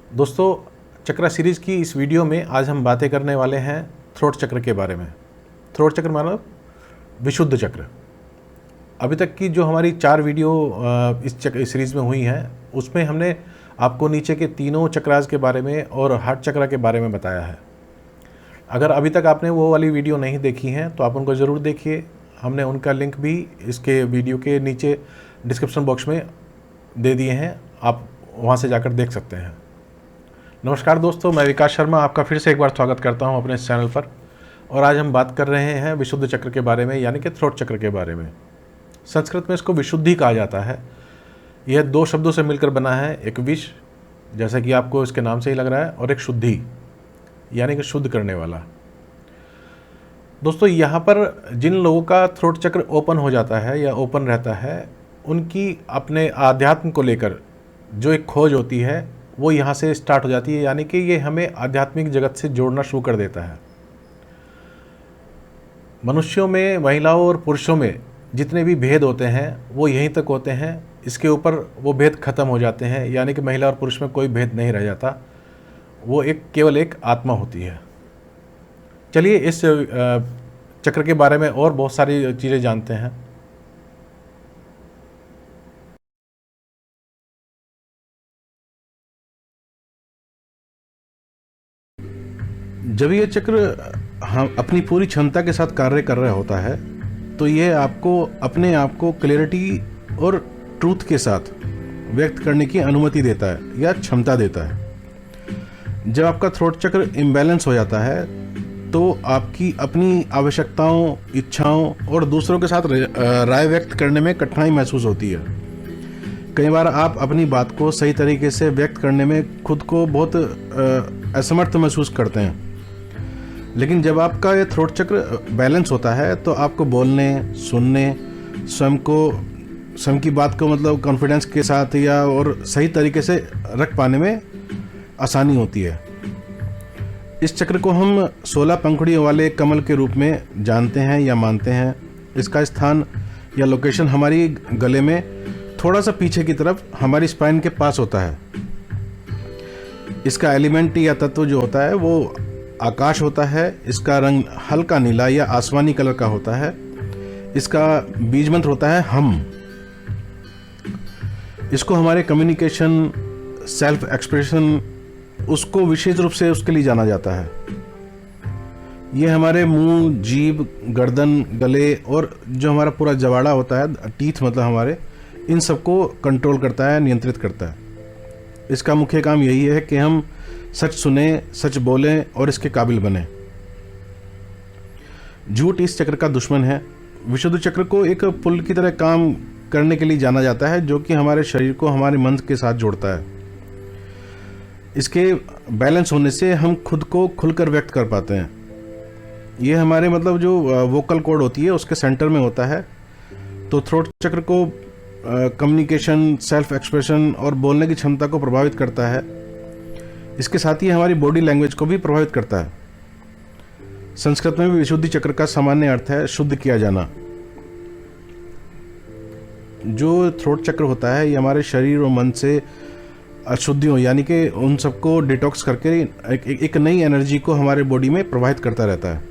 दोस्तों, चक्रा सीरीज़ की इस वीडियो में आज हम बातें करने वाले हैं थ्रोट चक्र के बारे में। थ्रोट चक्र मतलब विशुद्ध चक्र। अभी तक की जो हमारी 4 वीडियो इस सीरीज़ में हुई हैं, उसमें हमने आपको नीचे के तीनों चक्रास के बारे में और हार्ट चक्रा के बारे में बताया है। अगर अभी तक आपने वो वाली वीडियो नहीं देखी हैं तो आप उनको ज़रूर देखिए। हमने उनका लिंक भी इसके वीडियो के नीचे डिस्क्रिप्शन बॉक्स में दे दिए हैं, आप वहाँ से जाकर देख सकते हैं। नमस्कार दोस्तों, मैं विकास शर्मा आपका फिर से एक बार स्वागत करता हूं अपने इस चैनल पर। और आज हम बात कर रहे हैं विशुद्ध चक्र के बारे में, यानी कि थ्रोट चक्र के बारे में। संस्कृत में इसको विशुद्धि कहा जाता है। यह 2 शब्दों से मिलकर बना है, एक विश, जैसा कि आपको इसके नाम से ही लग रहा है, और एक शुद्धि, यानी कि शुद्ध करने वाला। दोस्तों, यहाँ पर जिन लोगों का थ्रोट चक्र ओपन हो जाता है या ओपन रहता है, उनकी अपने आध्यात्म को लेकर जो एक खोज होती है वो यहाँ से स्टार्ट हो जाती है, यानी कि ये हमें आध्यात्मिक जगत से जोड़ना शुरू कर देता है। मनुष्यों में, महिलाओं और पुरुषों में जितने भी भेद होते हैं वो यहीं तक होते हैं। इसके ऊपर वो भेद खत्म हो जाते हैं, यानी कि महिला और पुरुष में कोई भेद नहीं रह जाता। वो केवल एक आत्मा होती है। चलिए इस चक्र के बारे में और बहुत सारी चीज़ें जानते हैं। जब ये चक्र हम अपनी पूरी क्षमता के साथ कार्य कर रहा होता है तो ये आपको अपने आप को क्लैरिटी और ट्रूथ के साथ व्यक्त करने की अनुमति देता है या क्षमता देता है। जब आपका थ्रोट चक्र इम्बैलेंस हो जाता है तो आपकी अपनी आवश्यकताओं, इच्छाओं और दूसरों के साथ राय व्यक्त करने में कठिनाई महसूस होती है। कई बार आप अपनी बात को सही तरीके से व्यक्त करने में खुद को बहुत असमर्थ महसूस करते हैं। लेकिन जब आपका ये थ्रोट चक्र बैलेंस होता है तो आपको बोलने, सुनने, स्वयं की बात को मतलब कॉन्फिडेंस के साथ या और सही तरीके से रख पाने में आसानी होती है। इस चक्र को हम 16 पंखुड़ियों वाले कमल के रूप में जानते हैं या मानते हैं। इसका स्थान या लोकेशन हमारी गले में थोड़ा सा पीछे की तरफ हमारी स्पाइन के पास होता है। इसका एलिमेंट या तत्व जो होता है वो आकाश होता है। इसका रंग हल्का नीला या आसमानी कलर का होता है। इसका बीज मंत्र होता है हम। इसको हमारे कम्युनिकेशन, सेल्फ एक्सप्रेशन, उसको विशेष रूप से उसके लिए जाना जाता है। ये हमारे मुंह, जीभ, गर्दन, गले और जो हमारा पूरा जवाड़ा होता है, टीथ मतलब हमारे, इन सबको कंट्रोल करता है, नियंत्रित करता है। इसका मुख्य काम यही है कि हम सच सुने, सच बोलें और इसके काबिल बने। झूठ इस चक्र का दुश्मन है। विशुद्ध चक्र को एक पुल की तरह काम करने के लिए जाना जाता है, जो कि हमारे शरीर को हमारे मन के साथ जोड़ता है। इसके बैलेंस होने से हम खुद को खुलकर व्यक्त कर पाते हैं। ये हमारे मतलब जो वोकल कॉर्ड होती है उसके सेंटर में होता है। तो थ्रोट चक्र को कम्युनिकेशन, सेल्फ एक्सप्रेशन और बोलने की क्षमता को प्रभावित करता है। इसके साथ ही हमारी बॉडी लैंग्वेज को भी प्रभावित करता है। संस्कृत में भी विशुद्धि चक्र का सामान्य अर्थ है शुद्ध किया जाना। जो थ्रोट चक्र होता है ये हमारे शरीर और मन से अशुद्धियों, यानी कि उन सबको डिटॉक्स करके एक नई एनर्जी को हमारे बॉडी में प्रवाहित करता रहता है।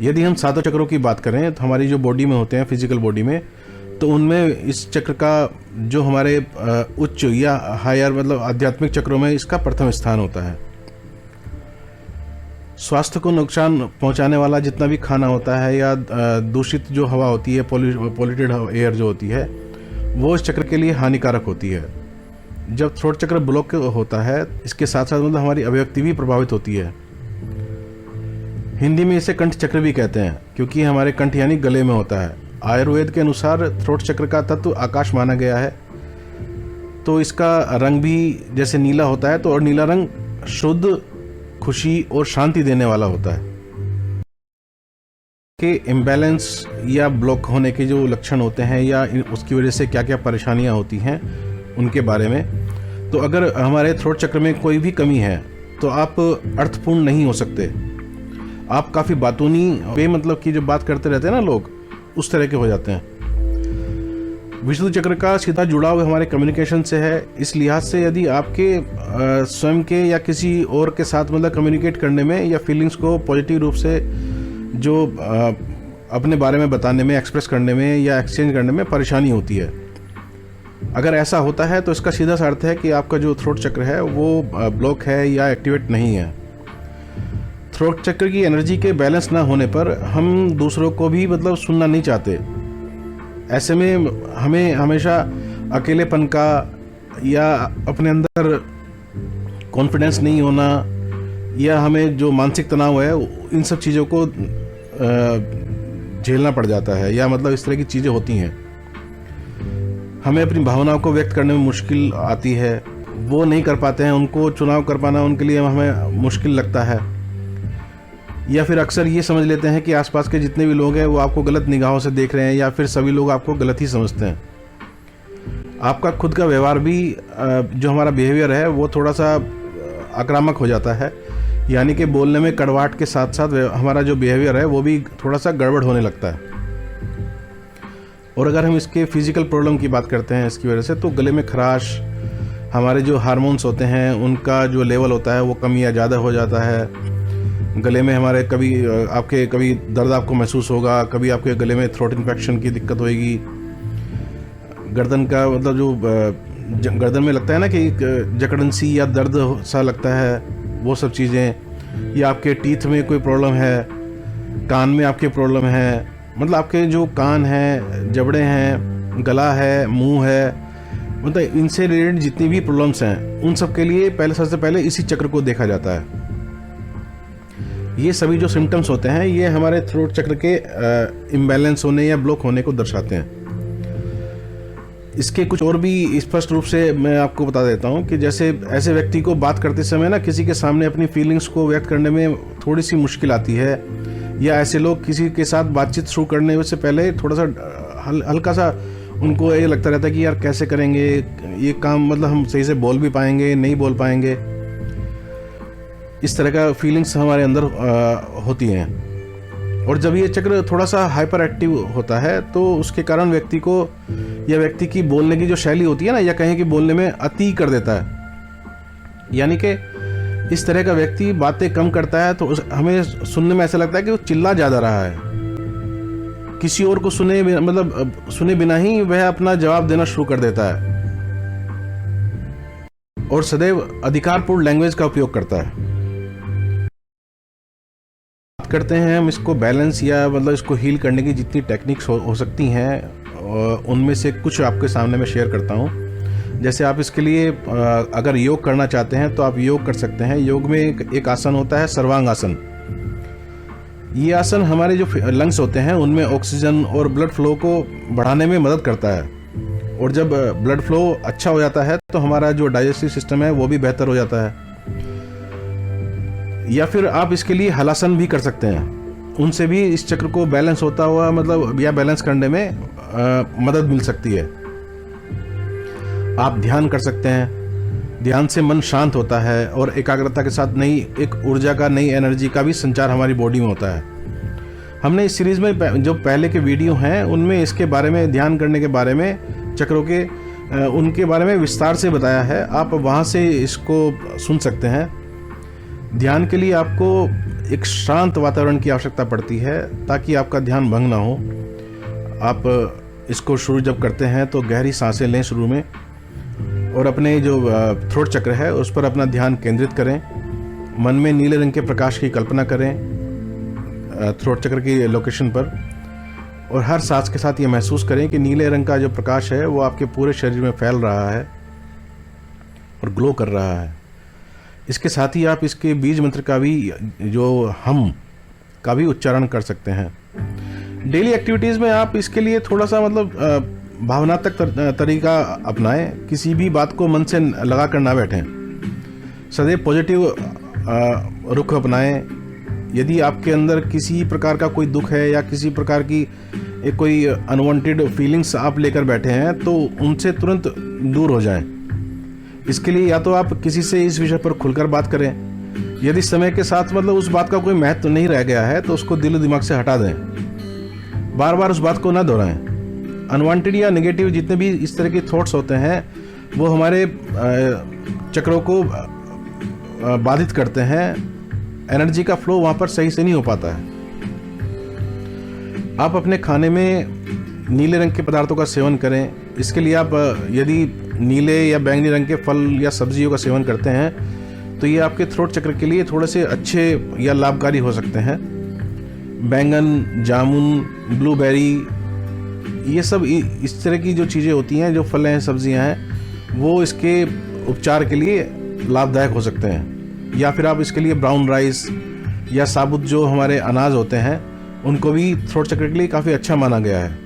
यदि हम 7 चक्रों की बात करें तो हमारी जो बॉडी में होते हैं, फिजिकल बॉडी में, तो उनमें इस चक्र का जो हमारे उच्च या हायर मतलब आध्यात्मिक चक्रों में इसका प्रथम स्थान होता है। स्वास्थ्य को नुकसान पहुंचाने वाला जितना भी खाना होता है या दूषित जो हवा होती है, पॉल्यूटेड एयर जो होती है, वो इस चक्र के लिए हानिकारक होती है। जब थ्रोट चक्र ब्लॉक होता है, इसके साथ साथ मतलब हमारी अभिव्यक्ति भी प्रभावित होती है। हिंदी में इसे कंठ चक्र भी कहते हैं, क्योंकि हमारे कंठ यानी गले में होता है। आयुर्वेद के अनुसार थ्रोट चक्र का तत्व आकाश माना गया है। तो इसका रंग भी जैसे नीला होता है, तो और नीला रंग शुद्ध, खुशी और शांति देने वाला होता है। कि इम्बैलेंस या ब्लॉक होने के जो लक्षण होते हैं या उसकी वजह से क्या क्या परेशानियां होती हैं उनके बारे में। तो अगर हमारे थ्रोट चक्र में कोई भी कमी है तो आप अर्थपूर्ण नहीं हो सकते। आप काफ़ी बातूनी, बेमतलब की जो बात करते रहते हैं ना लोग, उस तरह के हो जाते हैं। विशुद्ध चक्र का सीधा जुड़ाव हमारे कम्युनिकेशन से है। इस लिहाज से यदि आपके स्वयं के या किसी और के साथ मतलब कम्युनिकेट करने में या फीलिंग्स को पॉजिटिव रूप से जो अपने बारे में बताने में, एक्सप्रेस करने में या एक्सचेंज करने में परेशानी होती है, अगर ऐसा होता है तो इसका सीधा सा अर्थ है कि आपका जो थ्रोट चक्र है वो ब्लॉक है या एक्टिवेट नहीं है। थ्रोट चक्र की एनर्जी के बैलेंस ना होने पर हम दूसरों को भी मतलब सुनना नहीं चाहते। ऐसे में हमें हमेशा अकेलेपन का या अपने अंदर कॉन्फिडेंस नहीं होना या हमें जो मानसिक तनाव है इन सब चीज़ों को झेलना पड़ जाता है, या मतलब इस तरह की चीज़ें होती हैं। हमें अपनी भावनाओं को व्यक्त करने में मुश्किल आती है, वो नहीं कर पाते हैं, उनको चुनाव कर पाना उनके लिए हमें मुश्किल लगता है। या फिर अक्सर ये समझ लेते हैं कि आसपास के जितने भी लोग हैं वो आपको गलत निगाहों से देख रहे हैं, या फिर सभी लोग आपको गलत ही समझते हैं। आपका खुद का व्यवहार भी जो हमारा बिहेवियर है वो थोड़ा सा आक्रामक हो जाता है, यानी कि बोलने में कड़वाहट के साथ साथ हमारा जो बिहेवियर है वो भी थोड़ा सा गड़बड़ होने लगता है। और अगर हम इसके फिजिकल प्रॉब्लम की बात करते हैं इसकी वजह से, तो गले में खराश, हमारे जो हार्मोन्स होते हैं उनका जो लेवल होता है वो कम या ज़्यादा हो जाता है। गले में हमारे कभी दर्द आपको महसूस होगा, कभी आपके गले में थ्रोट इन्फेक्शन की दिक्कत होएगी। गर्दन का मतलब जो गर्दन में लगता है ना कि जकड़न सी या दर्द सा लगता है, वो सब चीज़ें, या आपके टीथ में कोई प्रॉब्लम है, कान में आपके प्रॉब्लम है, मतलब आपके जो कान हैं, जबड़े हैं, गला है, मुंह है, मतलब इनसे रिलेटेड जितनी भी प्रॉब्लम्स हैं उन सब के लिए सबसे पहले इसी चक्र को देखा जाता है। ये सभी जो सिम्टम्स होते हैं ये हमारे थ्रोट चक्र के इम्बैलेंस होने या ब्लॉक होने को दर्शाते हैं। इसके कुछ और भी स्पष्ट रूप से मैं आपको बता देता हूँ कि जैसे ऐसे व्यक्ति को बात करते समय ना किसी के सामने अपनी फीलिंग्स को व्यक्त करने में थोड़ी सी मुश्किल आती है, या ऐसे लोग किसी के साथ बातचीत शुरू करने से पहले थोड़ा सा हल्का सा उनको ये लगता रहता है कि यार कैसे करेंगे ये काम, मतलब हम सही से बोल भी पाएंगे, नहीं बोल पाएंगे। इस तरह का फीलिंग्स हमारे अंदर होती हैं। और जब ये चक्र थोड़ा सा हाइपर एक्टिव होता है तो उसके कारण व्यक्ति को या व्यक्ति की बोलने की जो शैली होती है ना, या कहें कि बोलने में अति कर देता है, यानी कि इस तरह का व्यक्ति बातें कम करता है तो हमें सुनने में ऐसा लगता है कि वो चिल्ला ज़्यादा रहा है। किसी और को सुने बिना ही वह अपना जवाब देना शुरू कर देता है और सदैव अधिकारपूर्ण लैंग्वेज का उपयोग करता है। बात करते हैं हम इसको बैलेंस या मतलब इसको हील करने की जितनी टेक्निक्स हो सकती हैं उनमें से कुछ आपके सामने मैं शेयर करता हूँ। जैसे आप इसके लिए अगर योग करना चाहते हैं तो आप योग कर सकते हैं। योग में एक आसन होता है सर्वांग आसन। ये आसन हमारे जो लंग्स होते हैं उनमें ऑक्सीजन और ब्लड फ्लो को बढ़ाने में मदद करता है, और जब ब्लड फ्लो अच्छा हो जाता है तो हमारा जो डाइजेस्टिव सिस्टम है वो भी बेहतर हो जाता है। या फिर आप इसके लिए हलासन भी कर सकते हैं, उनसे भी इस चक्र को बैलेंस होता हुआ मतलब या बैलेंस करने में मदद मिल सकती है। आप ध्यान कर सकते हैं, ध्यान से मन शांत होता है और एकाग्रता के साथ नई एक ऊर्जा का, नई एनर्जी का भी संचार हमारी बॉडी में होता है। हमने इस सीरीज़ में जो पहले के वीडियो हैं उनमें इसके बारे में, ध्यान करने के बारे में, चक्रों के उनके बारे में विस्तार से बताया है, आप वहाँ से इसको सुन सकते हैं। ध्यान के लिए आपको एक शांत वातावरण की आवश्यकता पड़ती है ताकि आपका ध्यान भंग ना हो। आप इसको शुरू जब करते हैं तो गहरी सांसें लें शुरू में, और अपने जो थ्रोट चक्र है उस पर अपना ध्यान केंद्रित करें। मन में नीले रंग के प्रकाश की कल्पना करें थ्रोट चक्र की लोकेशन पर, और हर सांस के साथ ये महसूस करें कि नीले रंग का जो प्रकाश है वो आपके पूरे शरीर में फैल रहा है और ग्लो कर रहा है। इसके साथ ही आप इसके बीज मंत्र का भी, जो हम का भी उच्चारण कर सकते हैं। डेली एक्टिविटीज़ में आप इसके लिए थोड़ा सा मतलब भावनात्मक तरीका अपनाएं। किसी भी बात को मन से लगा कर ना बैठें, सदैव पॉजिटिव रुख अपनाएं। यदि आपके अंदर किसी प्रकार का कोई दुख है या किसी प्रकार की कोई अनवांटेड फीलिंग्स आप लेकर बैठे हैं तो उनसे तुरंत दूर हो जाएं। इसके लिए या तो आप किसी से इस विषय पर खुलकर बात करें, यदि समय के साथ मतलब उस बात का कोई महत्व नहीं रह गया है तो उसको दिल दिमाग से हटा दें, बार बार उस बात को ना दोहराएं। अनवांटेड या नेगेटिव जितने भी इस तरह के थॉट्स होते हैं वो हमारे चक्रों को बाधित करते हैं। एनर्जी का फ्लो वहाँ पर सही से नहीं हो पाता है। आप अपने खाने में नीले रंग के पदार्थों का सेवन करें। इसके लिए आप यदि नीले या बैंगनी रंग के फल या सब्जियों का सेवन करते हैं तो ये आपके थ्रोट चक्र के लिए थोड़े से अच्छे या लाभकारी हो सकते हैं। बैंगन, जामुन, ब्लूबेरी, ये सब इस तरह की जो चीज़ें होती हैं, जो फल हैं, सब्जियां हैं, वो इसके उपचार के लिए लाभदायक हो सकते हैं। या फिर आप इसके लिए ब्राउन राइस या साबुत जो हमारे अनाज होते हैं उनको भी थ्रोट चक्र के लिए काफ़ी अच्छा माना गया है।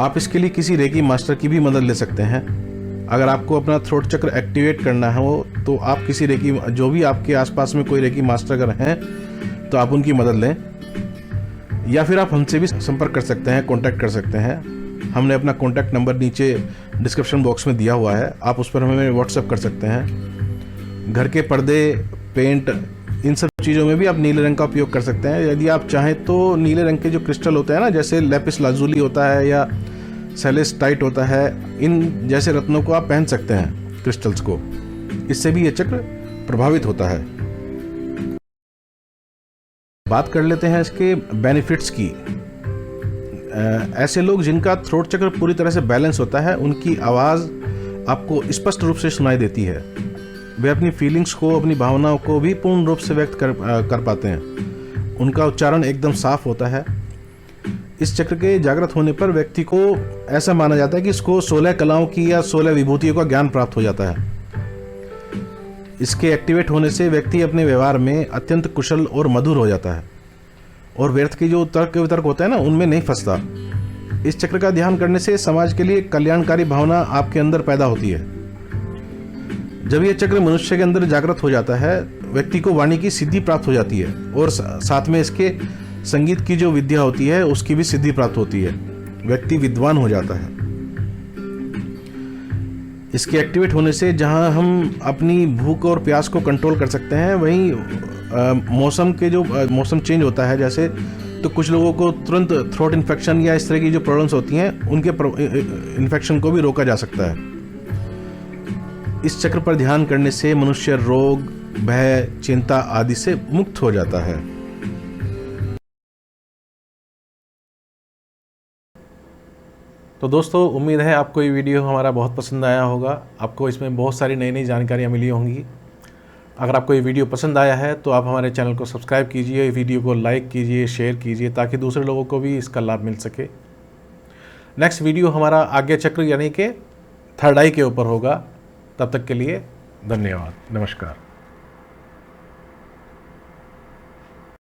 आप इसके लिए किसी रेकी मास्टर की भी मदद ले सकते हैं। अगर आपको अपना थ्रोट चक्र एक्टिवेट करना हो तो आप किसी रेकी, जो भी आपके आसपास में कोई रेकी मास्टर अगर हैं तो आप उनकी मदद लें, या फिर आप हमसे भी संपर्क कर सकते हैं, कांटेक्ट कर सकते हैं। हमने अपना कांटेक्ट नंबर नीचे डिस्क्रिप्शन बॉक्स में दिया हुआ है, आप उस पर हमें व्हाट्सएप कर सकते हैं। घर के पर्दे, पेंट, इन सब चीज़ों में भी आप नीले रंग का उपयोग कर सकते हैं। यदि आप चाहें तो नीले रंग के जो क्रिस्टल होते हैं ना, जैसे लेपिस लाजुली होता है या सेलेस्टाइट होता है, इन जैसे रत्नों को आप पहन सकते हैं, क्रिस्टल्स को। इससे भी ये चक्र प्रभावित होता है। बात कर लेते हैं इसके बेनिफिट्स की। ऐसे लोग जिनका थ्रोट चक्र पूरी तरह से बैलेंस होता है, उनकी आवाज़ आपको स्पष्ट रूप से सुनाई देती है। वे अपनी फीलिंग्स को, अपनी भावनाओं को भी पूर्ण रूप से व्यक्त कर पाते हैं। उनका उच्चारण एकदम साफ होता है। इस चक्र के जागृत होने पर व्यक्ति को ऐसा माना जाता है कि इसको 16 कलाओं की या 16 विभूतियों का ज्ञान प्राप्त हो जाता है। इसके एक्टिवेट होने से व्यक्ति अपने व्यवहार में अत्यंत कुशल और मधुर हो जाता है और व्यर्थ के जो तर्क वितर्क होते हैं ना, उनमें नहीं फंसता। इस चक्र का ध्यान करने से समाज के लिए कल्याणकारी भावना आपके अंदर पैदा होती है। जब यह चक्र मनुष्य के अंदर जागृत हो जाता है, व्यक्ति को वाणी की सिद्धि प्राप्त हो जाती है और साथ में इसके संगीत की जो विद्या होती है उसकी भी सिद्धि प्राप्त होती है। व्यक्ति विद्वान हो जाता है। इसके एक्टिवेट होने से जहां हम अपनी भूख और प्यास को कंट्रोल कर सकते हैं, वहीं मौसम चेंज होता है जैसे, तो कुछ लोगों को तुरंत थ्रोट इन्फेक्शन या इस तरह की जो प्रॉब्लम्स होती हैं उनके इन्फेक्शन को भी रोका जा सकता है। इस चक्र पर ध्यान करने से मनुष्य रोग, भय, चिंता आदि से मुक्त हो जाता है। तो दोस्तों, उम्मीद है आपको ये वीडियो हमारा बहुत पसंद आया होगा। आपको इसमें बहुत सारी नई नई जानकारियाँ मिली होंगी। अगर आपको ये वीडियो पसंद आया है तो आप हमारे चैनल को सब्सक्राइब कीजिए, वीडियो को लाइक कीजिए, शेयर कीजिए, ताकि दूसरे लोगों को भी इसका लाभ मिल सके। नेक्स्ट वीडियो हमारा आज्ञा चक्र यानी कि थर्ड आई के ऊपर होगा। तब तक के लिए धन्यवाद। नमस्कार।